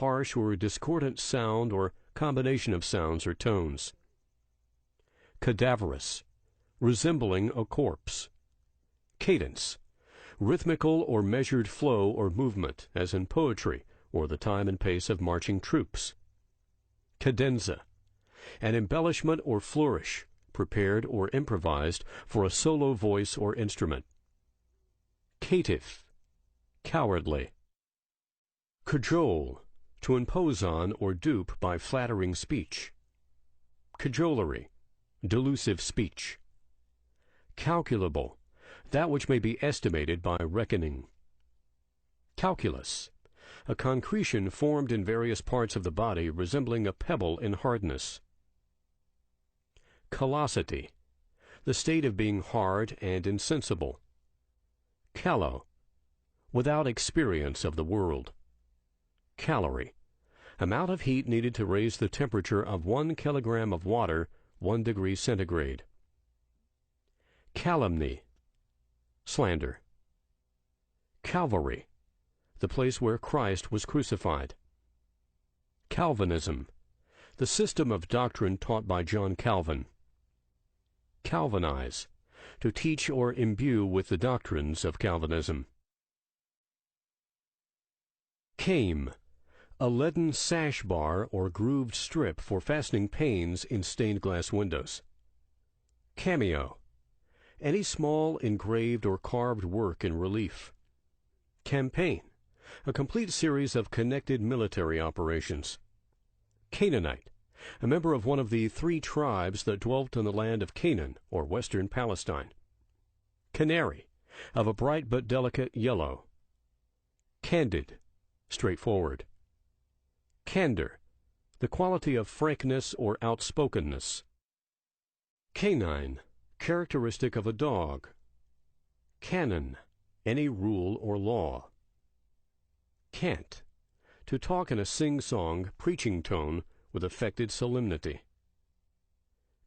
harsh or discordant sound or combination of sounds or tones. Cadaverous, resembling a corpse. Cadence, rhythmical or measured flow or movement, as in poetry, or the time and pace of marching troops. Cadenza, an embellishment or flourish, prepared or improvised for a solo voice or instrument. Caitiff, cowardly. Cajole, to impose on or dupe by flattering speech. Cajolery, delusive speech. Calculable, that which may be estimated by reckoning. Calculus, a concretion formed in various parts of the body resembling a pebble in hardness. Callosity, the state of being hard and insensible. Callow, without experience of the world. Calorie, amount of heat needed to raise the temperature of 1 kilogram of water 1 degree centigrade. Calumny, slander. Calvary, the place where Christ was crucified. Calvinism, the system of doctrine taught by John Calvin. Calvinize, to teach or imbue with the doctrines of Calvinism. Came, a leaden sash bar or grooved strip for fastening panes in stained glass windows. Cameo, any small engraved or carved work in relief. Campaign, a complete series of connected military operations. Canaanite, a member of one of the 3 tribes that dwelt in the land of Canaan, or western Palestine. Canary, of a bright but delicate yellow. Candid, straightforward. Candor, the quality of frankness or outspokenness. Canine, characteristic of a dog. Canon, any rule or law. Cant, to talk in a sing-song, preaching tone with affected solemnity.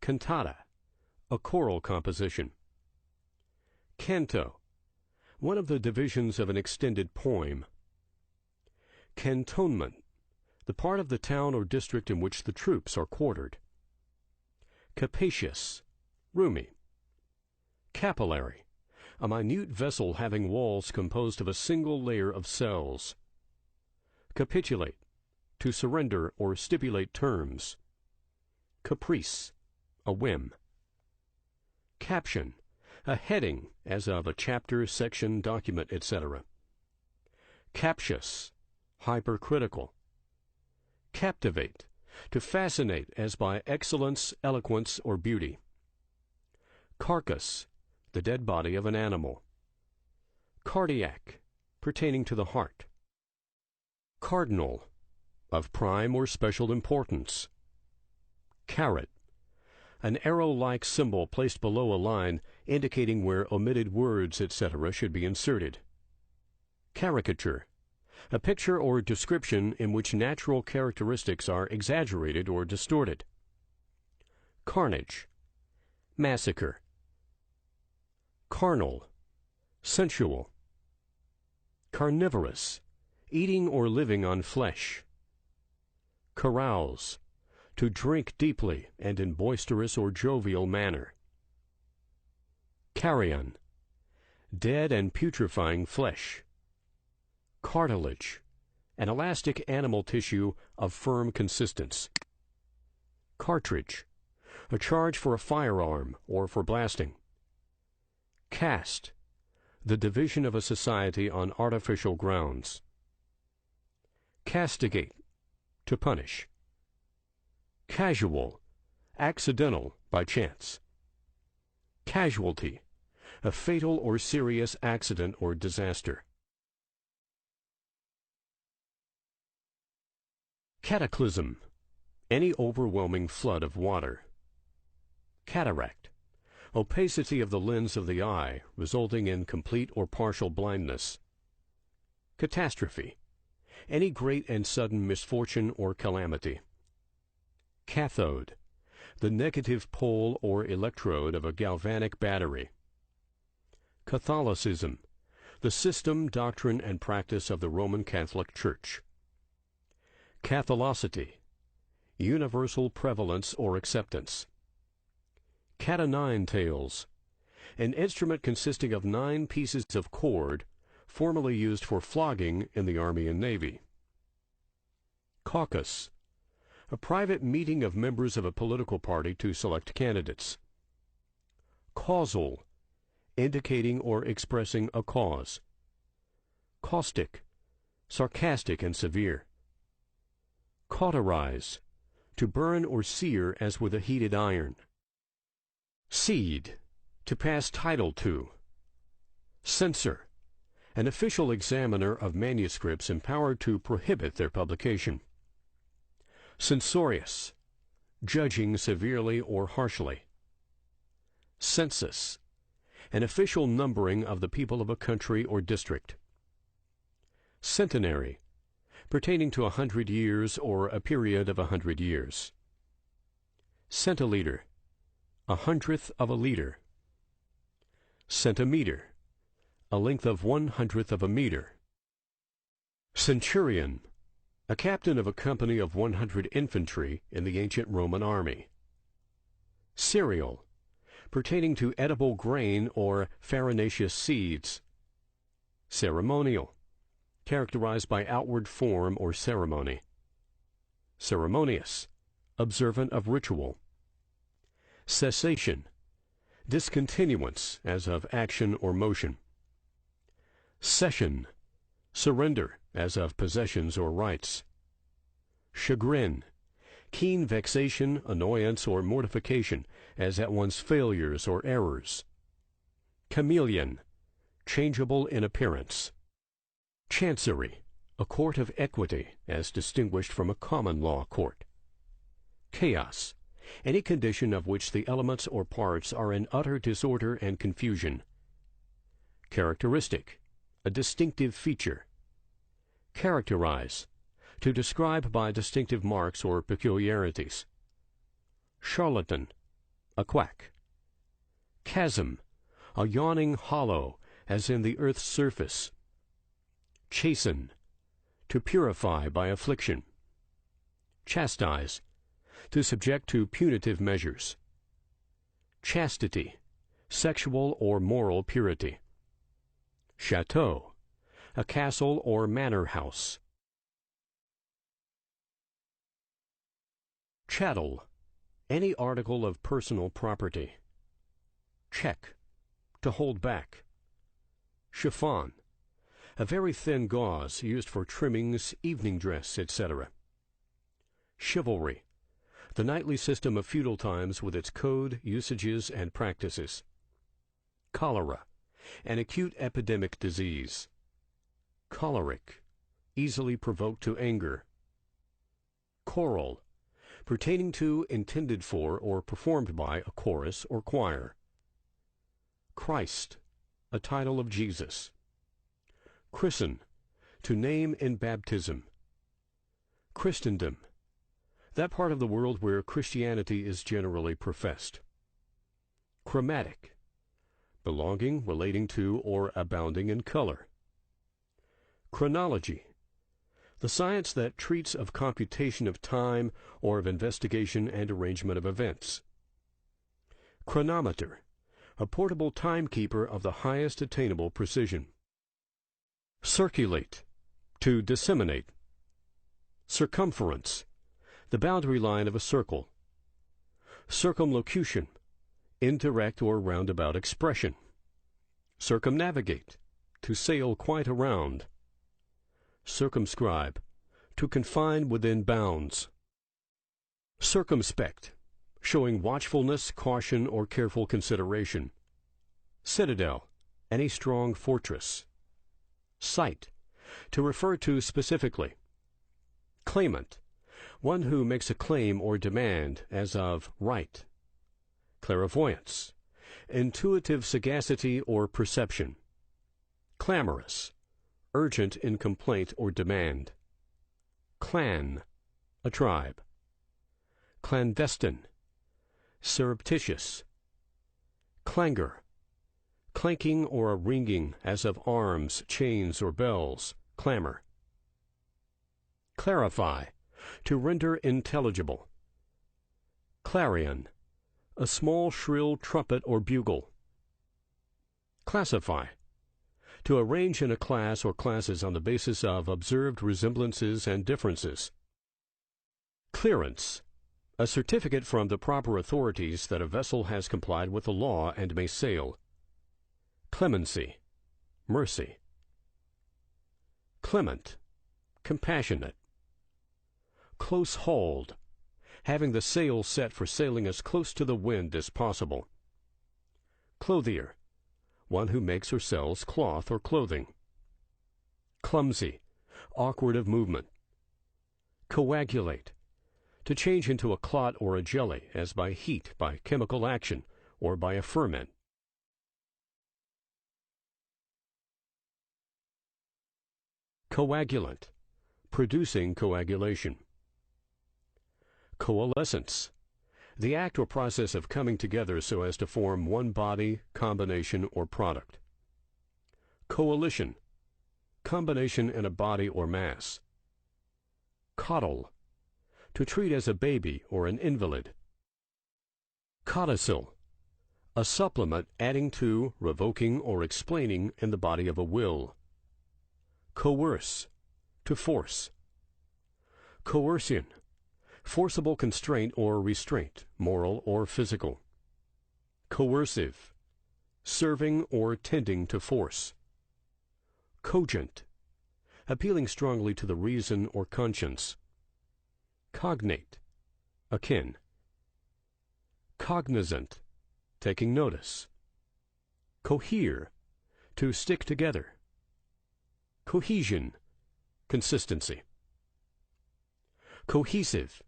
Cantata, a choral composition. Canto, one of the divisions of an extended poem. Cantonment, the part of the town or district in which the troops are quartered. Capacious, roomy. Capillary, a minute vessel having walls composed of a single layer of cells. Capitulate, to surrender or stipulate terms. Caprice, a whim. Caption, a heading, as of a chapter, section, document, etc. Captious, hypercritical. Captivate, to fascinate as by excellence, eloquence, or beauty. Carcass, the dead body of an animal. Cardiac, pertaining to the heart. Cardinal, of prime or special importance. Caret, an arrow-like symbol placed below a line indicating where omitted words, etc., should be inserted. Caricature, a picture or description in which natural characteristics are exaggerated or distorted. Carnage, massacre. Carnal, sensual. Carnivorous, eating or living on flesh. Carouse, to drink deeply and in boisterous or jovial manner. Carrion, dead and putrefying flesh. Cartilage, an elastic animal tissue of firm consistence. Cartridge, a charge for a firearm or for blasting. Caste, the division of a society on artificial grounds. Castigate, to punish. Casual, accidental, by chance. Casualty, a fatal or serious accident or disaster. Cataclysm, any overwhelming flood of water. Cataract, opacity of the lens of the eye, resulting in complete or partial blindness. Catastrophe, any great and sudden misfortune or calamity. Cathode, the negative pole or electrode of a galvanic battery. Catholicism, the system, doctrine, and practice of the Roman Catholic Church. Catholicity, universal prevalence or acceptance. Cat-o'-nine-tails, an instrument consisting of 9 pieces of cord, formerly used for flogging in the Army and Navy. Caucus, a private meeting of members of a political party to select candidates. Causal, indicating or expressing a cause. Caustic, sarcastic and severe. Cauterize, to burn or sear as with a heated iron. Cede, to pass title to. Censor, an official examiner of manuscripts empowered to prohibit their publication. Censorious, judging severely or harshly. Census, an official numbering of the people of a country or district. Centenary, pertaining to 100 years or a period of 100 years. Centiliter, 1/100th of a liter. Centimeter, a length of 1/100th of a meter. Centurion, a captain of a company of 100 infantry in the ancient Roman army. Cereal, pertaining to edible grain or farinaceous seeds. Ceremonial, characterized by outward form or ceremony. Ceremonious, observant of ritual. Cessation, discontinuance as of action or motion. Cession, surrender as of possessions or rights. Chagrin, keen vexation, annoyance, or mortification as at one's failures or errors. Chameleon, changeable in appearance. Chancery, a court of equity as distinguished from a common law court. Chaos, any condition of which the elements or parts are in utter disorder and confusion. Characteristic, a distinctive feature. Characterize, to describe by distinctive marks or peculiarities. Charlatan, a quack. Chasm, a yawning hollow, as in the earth's surface. Chasten, to purify by affliction. Chastise, to subject to punitive measures. Chastity, sexual or moral purity. Chateau, a castle or manor house. Chattel, any article of personal property. Check, to hold back. Chiffon, a very thin gauze used for trimmings, evening dress, etc. Chivalry, the knightly system of feudal times with its code, usages, and practices. Cholera, an acute epidemic disease. Choleric, easily provoked to anger. Choral, pertaining to, intended for, or performed by a chorus or choir. Christ, a title of Jesus. Christen, to name in baptism. Christendom, that part of the world where Christianity is generally professed. Chromatic, belonging, relating to, or abounding in color. Chronology, the science that treats of computation of time or of investigation and arrangement of events. Chronometer, a portable timekeeper of the highest attainable precision. Circulate, to disseminate. Circumference, the boundary line of a circle. Circumlocution, indirect or roundabout expression. Circumnavigate, to sail quite around. Circumscribe, to confine within bounds. Circumspect, showing watchfulness, caution, or careful consideration. Citadel, any strong fortress. Cite, to refer to specifically. Claimant, one who makes a claim or demand, as of right. Clairvoyance, intuitive sagacity or perception. Clamorous, urgent in complaint or demand. Clan, a tribe. Clandestine, surreptitious. Clangor, clanking or a ringing as of arms, chains, or bells, clamor. Clarify, To render intelligible. Clarion, a small shrill trumpet or bugle. Classify, to arrange in a class or classes on the basis of observed resemblances and differences. Clearance, a certificate from the proper authorities that a vessel has complied with the law and may sail. Clemency, mercy. Clement, compassionate. Close-hauled, having the sail set for sailing as close to the wind as possible. Clothier, one who makes or sells cloth or clothing. Clumsy, awkward of movement. Coagulate, to change into a clot or a jelly, as by heat, by chemical action, or by a ferment. Coagulant, producing coagulation. Coalescence, the act or process of coming together so as to form one body, combination, or product. Coalition, combination in a body or mass. Coddle, to treat as a baby or an invalid. Codicil, a supplement adding to, revoking, or explaining in the body of a will. Coerce, to force. Coercion, forcible constraint or restraint, moral or physical. Coercive, serving or tending to force. Cogent, appealing strongly to the reason or conscience. Cognate, akin. Cognizant, taking notice. Cohere, to stick together. Cohesion, consistency. Cohesive,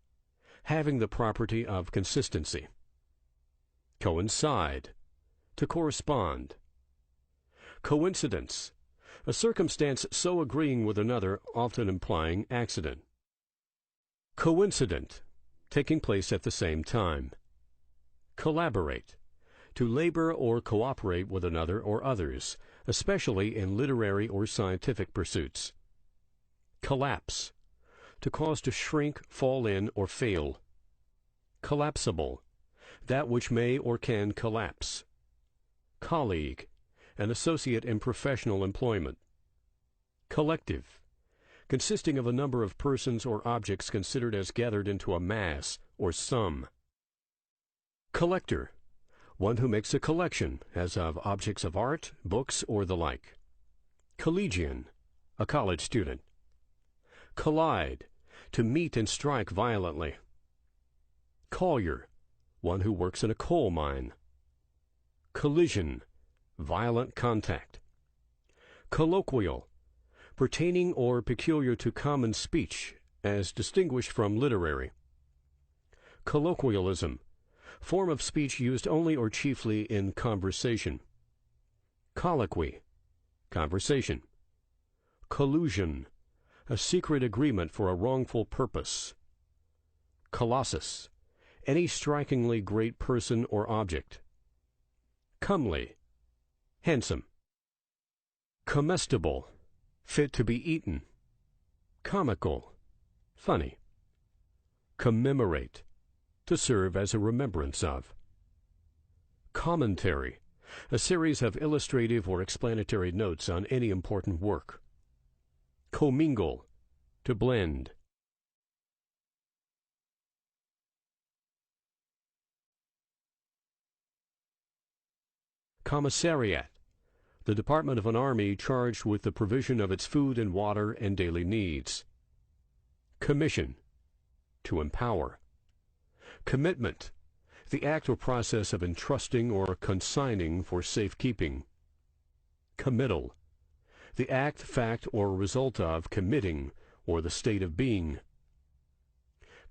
having the property of consistency. Coincide, to correspond. Coincidence, a circumstance so agreeing with another, often implying accident. Coincident, taking place at the same time. Collaborate, to labor or cooperate with another or others, especially in literary or scientific pursuits. Collapse, to cause to shrink, fall in, or fail. Collapsible, that which may or can collapse. Colleague, an associate in professional employment. Collective, consisting of a number of persons or objects considered as gathered into a mass or sum. Collector, one who makes a collection, as of objects of art, books, or the like. Collegian, a college student. Collide, to meet and strike violently. Collier, one who works in a coal mine. Collision, violent contact. Colloquial, pertaining or peculiar to common speech, as distinguished from literary. Colloquialism, form of speech used only or chiefly in conversation. Colloquy, conversation. Collusion, a secret agreement for a wrongful purpose. Colossus, any strikingly great person or object. Comely, handsome. Comestible, fit to be eaten. Comical, funny. Commemorate, to serve as a remembrance of. Commentary, a series of illustrative or explanatory notes on any important work. Commingle, to blend. Commissariat, the department of an army charged with the provision of its food and water and daily needs. Commission, to empower. Commitment, the act or process of entrusting or consigning for safekeeping. Committal, the act, fact, or result of committing, or the state of being.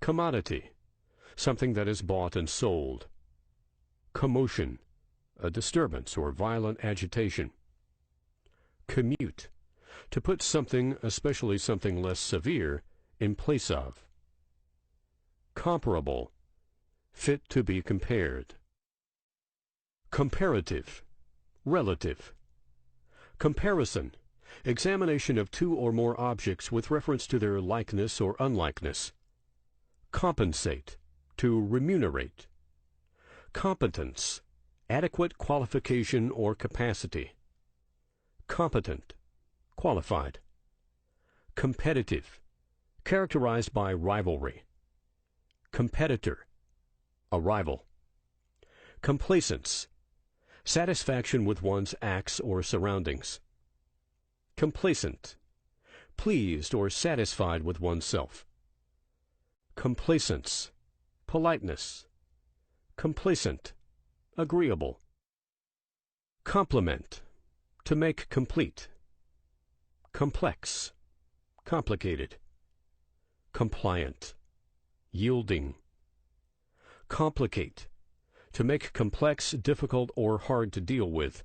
Commodity, something that is bought and sold. Commotion, a disturbance or violent agitation. Commute, to put something, especially something less severe, in place of. Comparable, fit to be compared. Comparative, relative. Comparison, examination of two or more objects with reference to their likeness or unlikeness. Compensate, to remunerate. Competence, adequate qualification or capacity. Competent, qualified. Competitive, characterized by rivalry. Competitor, a rival. Complacence, satisfaction with one's acts or surroundings. Complacent, pleased or satisfied with oneself. Complacence, politeness. Complacent, agreeable. Complement, to make complete. Complex, complicated. Compliant, yielding. Complicate, to make complex, difficult, or hard to deal with.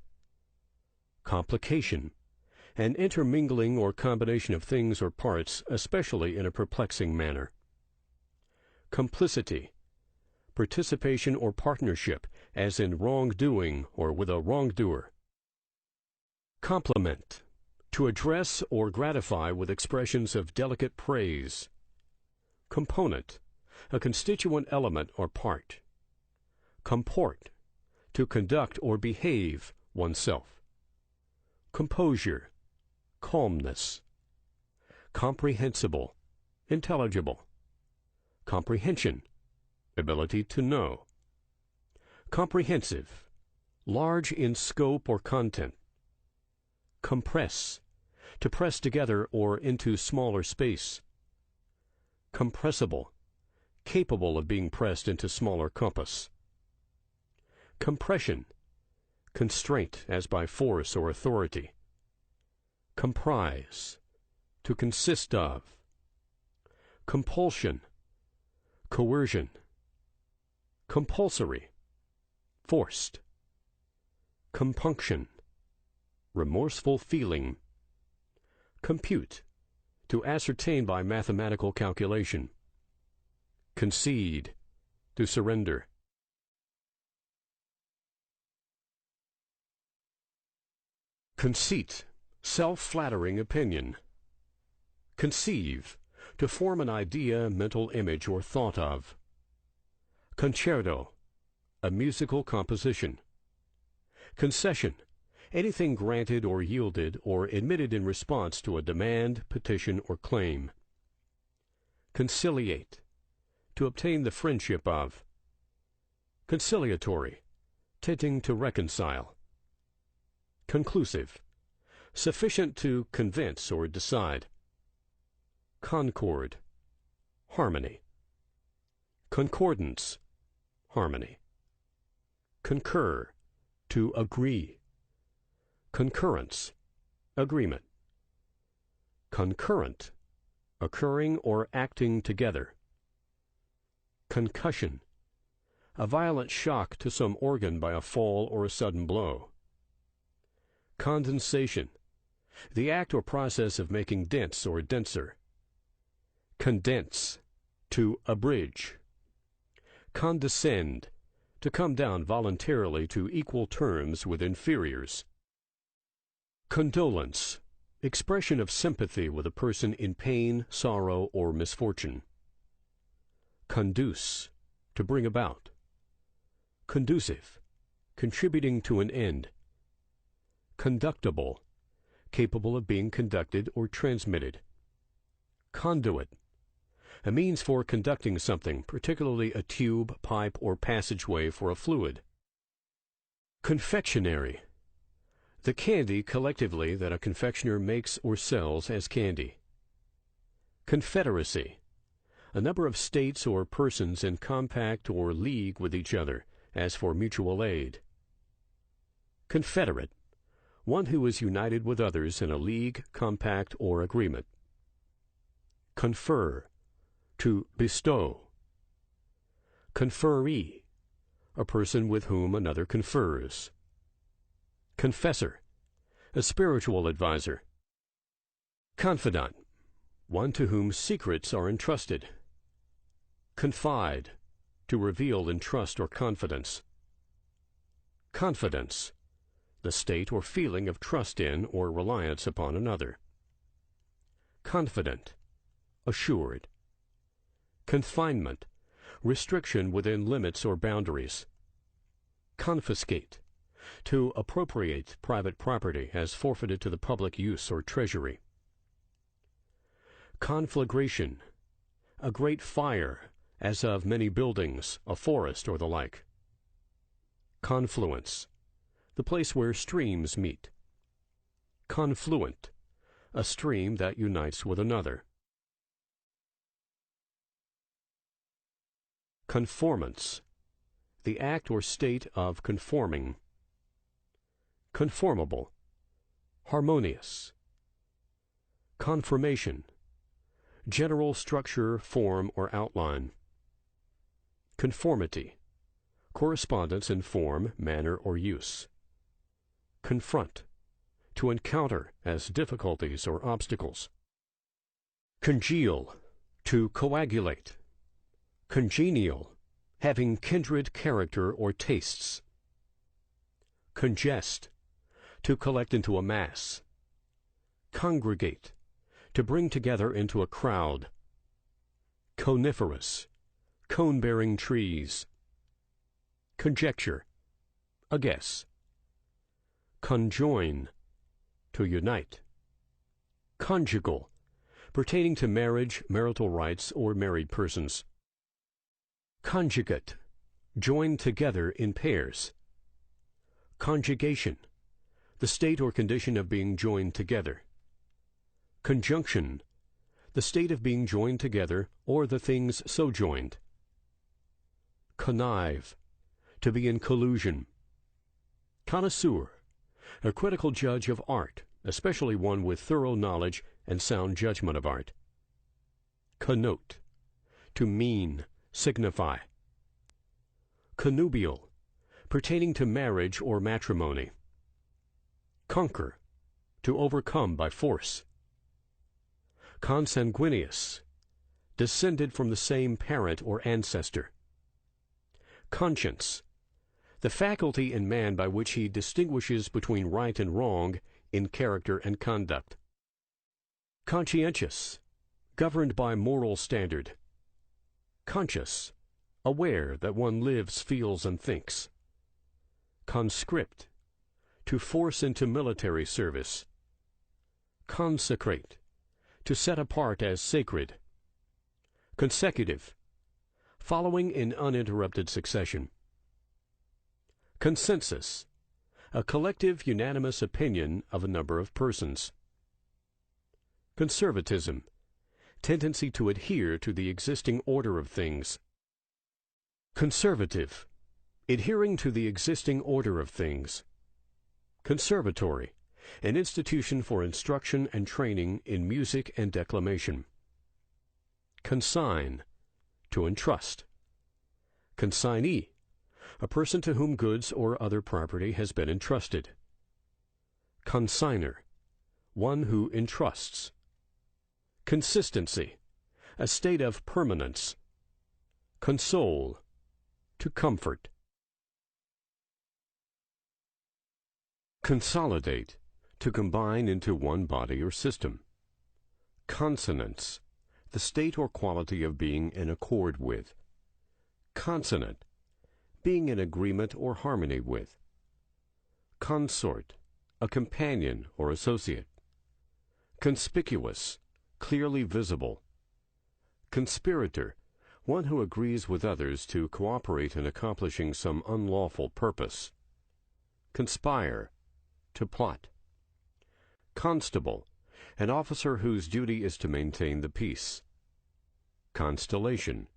Complication, an intermingling or combination of things or parts, especially in a perplexing manner. Complicity, participation or partnership, as in wrongdoing or with a wrongdoer. Compliment, to address or gratify with expressions of delicate praise. Component, a constituent element or part. Comport, to conduct or behave oneself. Composure, calmness. Comprehensible, intelligible. Comprehension, ability to know. Comprehensive, large in scope or content. Compress, to press together or into smaller space. Compressible, capable of being pressed into smaller compass. Compression, constraint as by force or authority. Comprise, to consist of. Compulsion, coercion. Compulsory, forced. Compunction, remorseful feeling. Compute, to ascertain by mathematical calculation. Concede, to surrender. Conceit, self-flattering opinion. Conceive, to form an idea, mental image, or thought of. Concerto, a musical composition. Concession, anything granted or yielded or admitted in response to a demand, petition, or claim. Conciliate, to obtain the friendship of. Conciliatory, tending to reconcile. Conclusive, sufficient to convince or decide. Concord, harmony. Concordance, harmony. Concur, to agree. Concurrence, agreement. Concurrent, occurring or acting together. Concussion, a violent shock to some organ by a fall or a sudden blow. Condensation, the act or process of making dense or denser. Condense, to abridge. Condescend, to come down voluntarily to equal terms with inferiors. Condolence, expression of sympathy with a person in pain, sorrow, or misfortune. Conduce, to bring about. Conducive, contributing to an end. Conductible, capable of being conducted or transmitted. Conduit, a means for conducting something, particularly a tube, pipe, or passageway for a fluid. Confectionery, the candy collectively that a confectioner makes or sells as candy. Confederacy, a number of states or persons in compact or league with each other, as for mutual aid. Confederate, one who is united with others in a league, compact, or agreement. Confer, to bestow. Conferee, a person with whom another confers. Confessor, a spiritual advisor. Confidant, one to whom secrets are entrusted. Confide, to reveal in trust or confidence. Confidence, the state or feeling of trust in or reliance upon another. Confident, assured. Confinement, restriction within limits or boundaries. Confiscate, to appropriate private property as forfeited to the public use or treasury. Conflagration, a great fire, as of many buildings, a forest, or the like. Confluence, the place where streams meet. Confluent, a stream that unites with another. Conformance, the act or state of conforming. Conformable, harmonious. Conformation, general structure, form, or outline. Conformity, correspondence in form, manner, or use. Confront, to encounter as difficulties or obstacles. Congeal, to coagulate. Congenial, having kindred character or tastes. Congest, to collect into a mass. Congregate, to bring together into a crowd. Coniferous, cone-bearing trees. Conjecture, a guess. Conjoin, to unite. Conjugal, pertaining to marriage, marital rights, or married persons. Conjugate, joined together in pairs. Conjugation, the state or condition of being joined together. Conjunction, the state of being joined together, or the things so joined. Connive, to be in collusion. Connoisseur, a critical judge of art, especially one with thorough knowledge and sound judgment of art. Connote, to mean, signify. Connubial, pertaining to marriage or matrimony. Conquer, to overcome by force. Consanguineous, descended from the same parent or ancestor. Conscience, the faculty in man by which he distinguishes between right and wrong in character and conduct. Conscientious, governed by moral standard. Conscious, aware that one lives, feels, and thinks. Conscript, to force into military service. Consecrate, to set apart as sacred. Consecutive, following in uninterrupted succession. Consensus, a collective unanimous opinion of a number of persons. Conservatism, tendency to adhere to the existing order of things. Conservative, adhering to the existing order of things. Conservatory, an institution for instruction and training in music and declamation. Consign, to entrust. Consignee, a person to whom goods or other property has been entrusted. Consigner, one who entrusts. Consistency, a state of permanence. Console, to comfort. Consolidate, to combine into one body or system. Consonance, the state or quality of being in accord with. Consonant, being in agreement or harmony with. Consort, a companion or associate. Conspicuous, clearly visible. Conspirator, one who agrees with others to cooperate in accomplishing some unlawful purpose. Conspire, to plot. Constable, an officer whose duty is to maintain the peace. Constellation,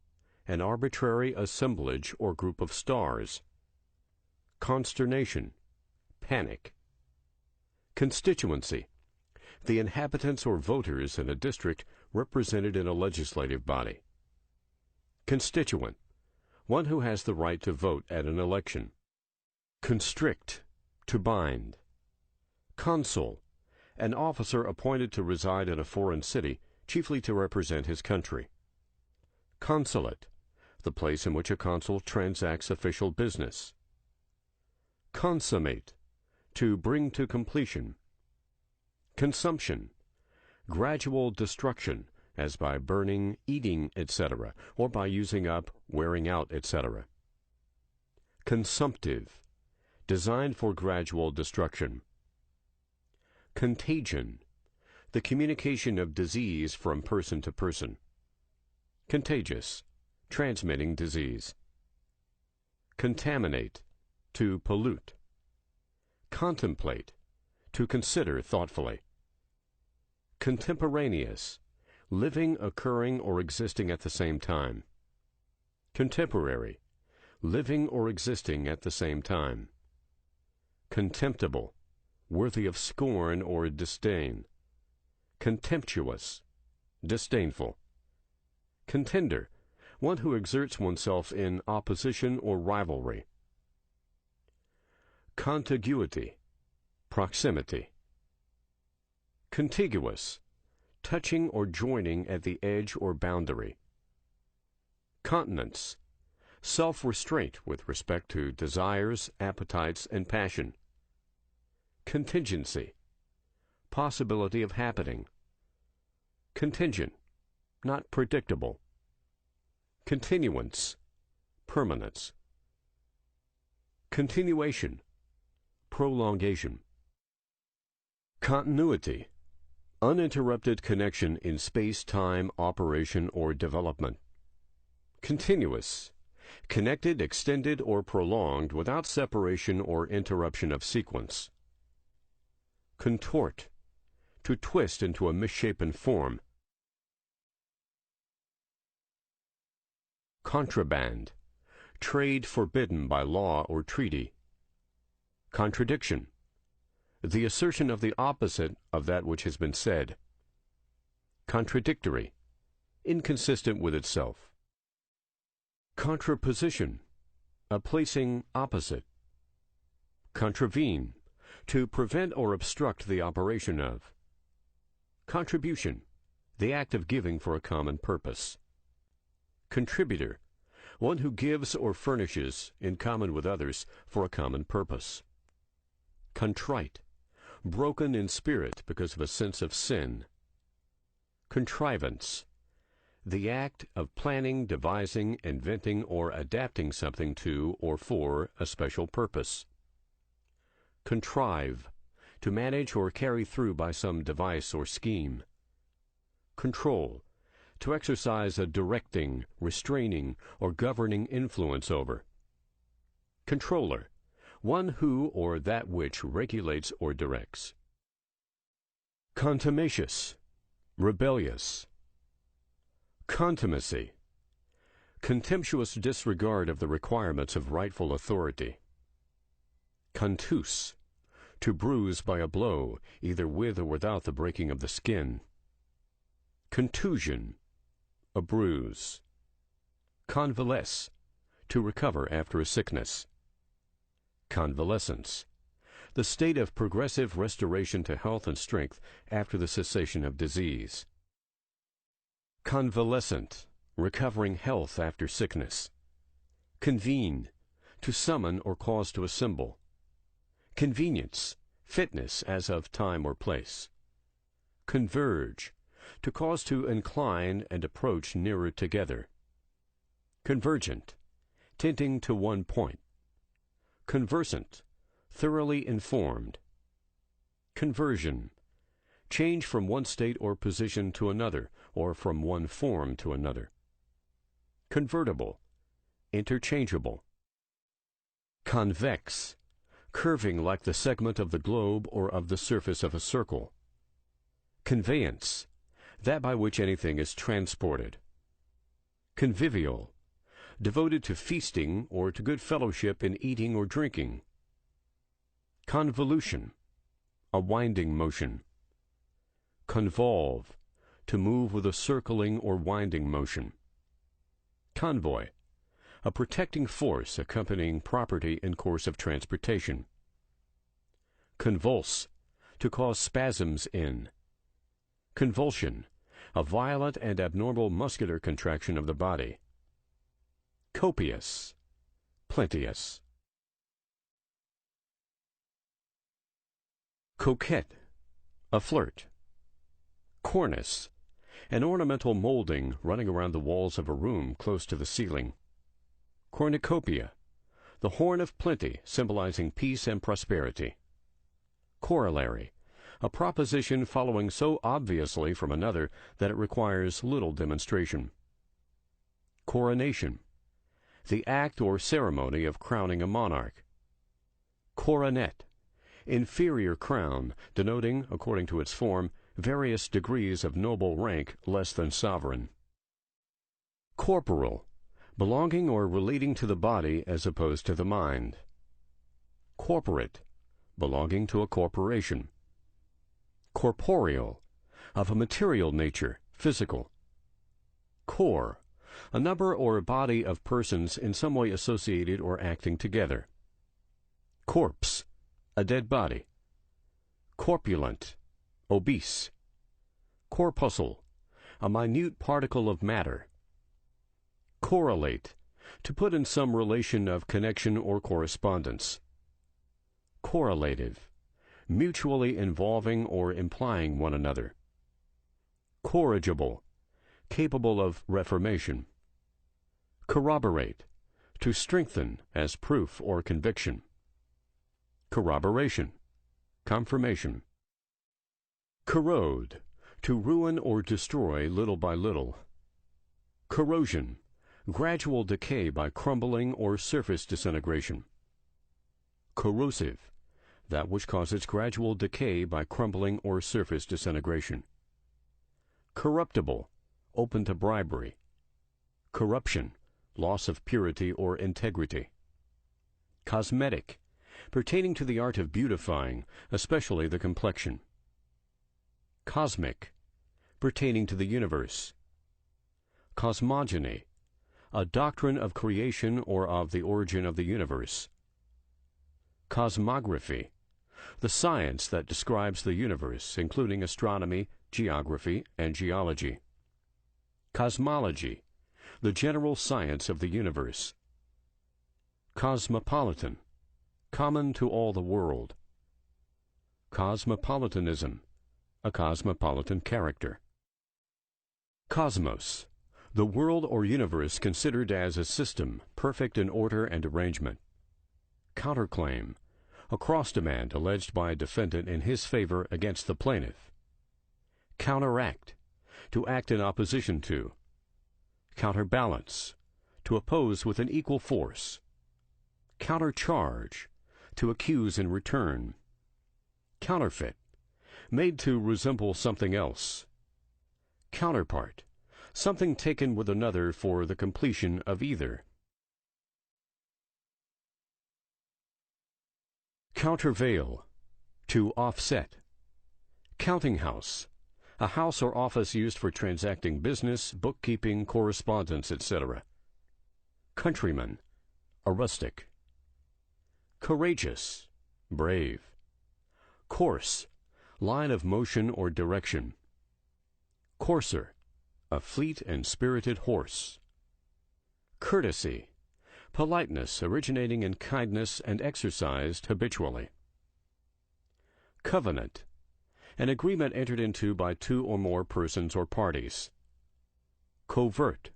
an arbitrary assemblage or group of stars. Consternation, panic. Constituency, the inhabitants or voters in a district represented in a legislative body. Constituent, one who has the right to vote at an election. Constrict, to bind. Consul, an officer appointed to reside in a foreign city, chiefly to represent his country. Consulate, the place in which a consul transacts official business. Consummate, to bring to completion. Consumption, gradual destruction, as by burning, eating, etc., or by using up, wearing out, etc. Consumptive, designed for gradual destruction. Contagion, the communication of disease from person to person. Contagious, transmitting disease. Contaminate, to pollute. Contemplate, to consider thoughtfully. Contemporaneous, living, occurring, or existing at the same time. Contemporary, living or existing at the same time. Contemptible, worthy of scorn or disdain. Contemptuous, disdainful. Contender, one who exerts oneself in opposition or rivalry. Contiguity, proximity. Contiguous, touching or joining at the edge or boundary. Continence, self-restraint with respect to desires, appetites, and passion. Contingency, possibility of happening. Contingent, not predictable. Continuance, permanence. Continuation, prolongation. Continuity, uninterrupted connection in space-time, operation, or development. Continuous, connected, extended, or prolonged without separation or interruption of sequence. Contort, to twist into a misshapen form. Contraband, trade forbidden by law or treaty. Contradiction, the assertion of the opposite of that which has been said. Contradictory, inconsistent with itself. Contraposition, a placing opposite. Contravene, to prevent or obstruct the operation of. Contribution, the act of giving for a common purpose. Contributor, one who gives or furnishes, in common with others, for a common purpose. Contrite, broken in spirit because of a sense of sin. Contrivance, the act of planning, devising, inventing, or adapting something to or for a special purpose. Contrive, to manage or carry through by some device or scheme. Control, to exercise a directing, restraining, or governing influence over. Controller, one who or that which regulates or directs. Contumacious, rebellious. Contumacy, contemptuous disregard of the requirements of rightful authority. Contuse, to bruise by a blow, either with or without the breaking of the skin. Contusion, a bruise. Convalesce, to recover after a sickness. Convalescence, the state of progressive restoration to health and strength after the cessation of disease. Convalescent, recovering health after sickness. Convene, to summon or cause to assemble. Convenience, fitness as of time or place. Converge, to cause to incline and approach nearer together. Convergent, tending to one point. Conversant, thoroughly informed. Conversion, change from one state or position to another, or from one form to another. Convertible, interchangeable. Convex, curving like the segment of the globe or of the surface of a circle. Conveyance, that by which anything is transported. Convivial, devoted to feasting or to good fellowship in eating or drinking. Convolution, a winding motion. Convolve, to move with a circling or winding motion. Convoy, a protecting force accompanying property in course of transportation. Convulse, to cause spasms in. Convulsion, a violent and abnormal muscular contraction of the body. Copious, plenteous. Coquette, a flirt. Cornice, An ornamental molding running around the walls of a room close to the ceiling. Cornucopia, the horn of plenty symbolizing peace and prosperity. Corollary, a proposition following so obviously from another that it requires little demonstration. Coronation, the act or ceremony of crowning a monarch. Coronet, inferior crown, denoting, according to its form, various degrees of noble rank less than sovereign. Corporal, belonging or relating to the body as opposed to the mind. Corporate, belonging to a corporation. Corporeal, of a material nature, physical. Corps, a number or a body of persons in some way associated or acting together. Corpse, a dead body. Corpulent, obese. Corpuscle, a minute particle of matter. Correlate, to put in some relation of connection or correspondence. Correlative, mutually involving or implying one another. Corrigible, capable of reformation. Corroborate, to strengthen as proof or conviction. Corroboration, confirmation. Corrode, to ruin or destroy little by little. Corrosion, gradual decay by crumbling or surface disintegration. Corrosive, that which causes gradual decay by crumbling or surface disintegration. Corruptible, open to bribery. Corruption, loss of purity or integrity. Cosmetic, pertaining to the art of beautifying, especially the complexion. Cosmic, pertaining to the universe. Cosmogony, a doctrine of creation or of the origin of the universe. Cosmography, the science that describes the universe, including astronomy, geography, and geology. Cosmology, the general science of the universe. Cosmopolitan, common to all the world. Cosmopolitanism, a cosmopolitan character. Cosmos, the world or universe considered as a system, perfect in order and arrangement. Counterclaim, a cross-demand alleged by a defendant in his favor against the plaintiff. Counteract, to act in opposition to. Counterbalance, to oppose with an equal force. Countercharge, to accuse in return. Counterfeit, made to resemble something else. Counterpart, something taken with another for the completion of either. Countervail, to offset. Counting house, a house or office used for transacting business, bookkeeping, correspondence, etc. Countryman, a rustic. Courageous, brave. Course, line of motion or direction. Courser, a fleet and spirited horse. Courtesy, politeness originating in kindness and exercised habitually. Covenant, an agreement entered into by two or more persons or parties. Covert,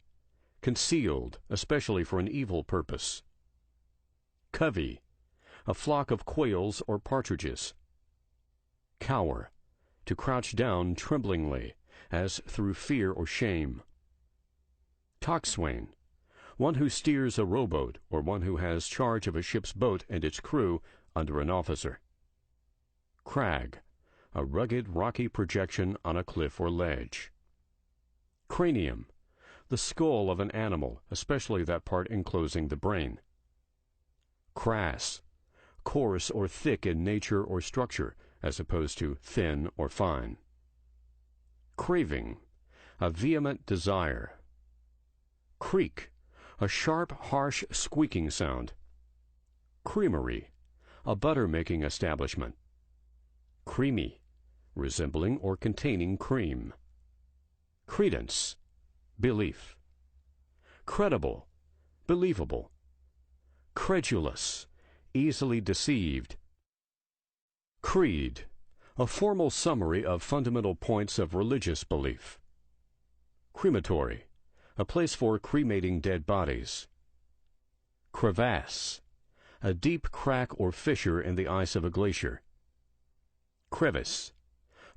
concealed, especially for an evil purpose. Covey, a flock of quails or partridges. Cower, to crouch down tremblingly, as through fear or shame. Coxswain, one who steers a rowboat or one who has charge of a ship's boat and its crew under an officer. Crag, a rugged, rocky projection on a cliff or ledge. Cranium, the skull of an animal, especially that part enclosing the brain. Crass, coarse or thick in nature or structure, as opposed to thin or fine. Craving, a vehement desire. Creak, a sharp, harsh, squeaking sound. Creamery, a butter-making establishment. Creamy, resembling or containing cream. Credence, belief. Credible, believable. Credulous, easily deceived. Creed, a formal summary of fundamental points of religious belief. Crematory, a place for cremating dead bodies. Crevasse, a deep crack or fissure in the ice of a glacier. Crevice,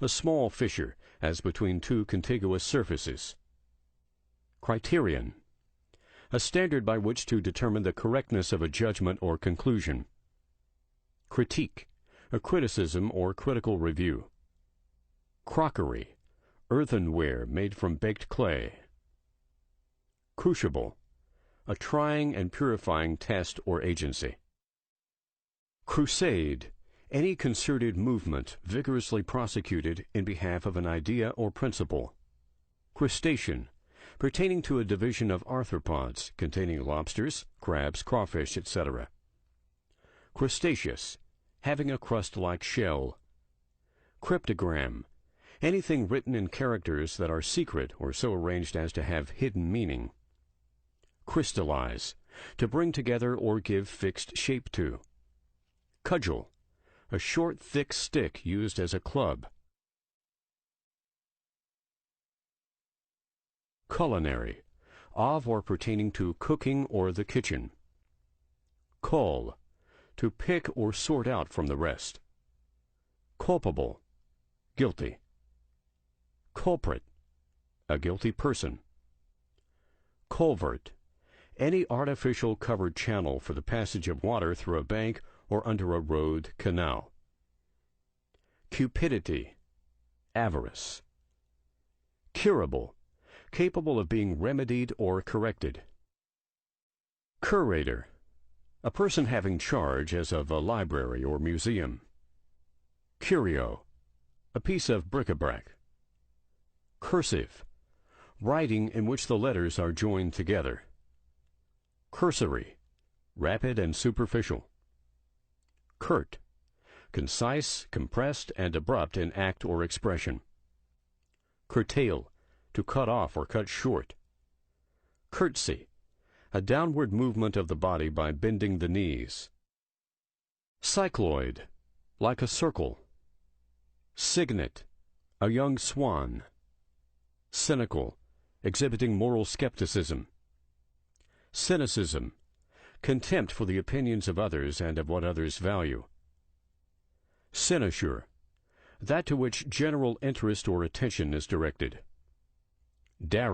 a small fissure as between two contiguous surfaces. Criterion, a standard by which to determine the correctness of a judgment or conclusion. Critique, a criticism or critical review. Crockery, earthenware made from baked clay. Crucible, a trying and purifying test or agency. Crusade, any concerted movement vigorously prosecuted in behalf of an idea or principle. Crustacean, pertaining to a division of arthropods containing lobsters, crabs, crawfish, etc. Crustaceous, having a crust-like shell. Cryptogram, anything written in characters that are secret or so arranged as to have hidden meaning. Crystallize, to bring together or give fixed shape to. Cudgel, a short, thick stick used as a club. Culinary, of or pertaining to cooking or the kitchen. Cull, to pick or sort out from the rest. Culpable, guilty. Culprit, a guilty person. Culvert, any artificial covered channel for the passage of water through a bank or under a road, canal. Cupidity, avarice. Curable, capable of being remedied or corrected. Curator, a person having charge as of a library or museum. Curio, a piece of bric-a-brac. Cursive, writing in which the letters are joined together. Cursory, rapid and superficial. Curt, concise, compressed, and abrupt in act or expression. Curtail, to cut off or cut short. Curtsy, a downward movement of the body by bending the knees. Cycloid, like a circle. Cygnet, a young swan. Cynical, exhibiting moral skepticism. Cynicism, contempt for the opinions of others and of what others value. Cynosure, that to which general interest or attention is directed. Daring,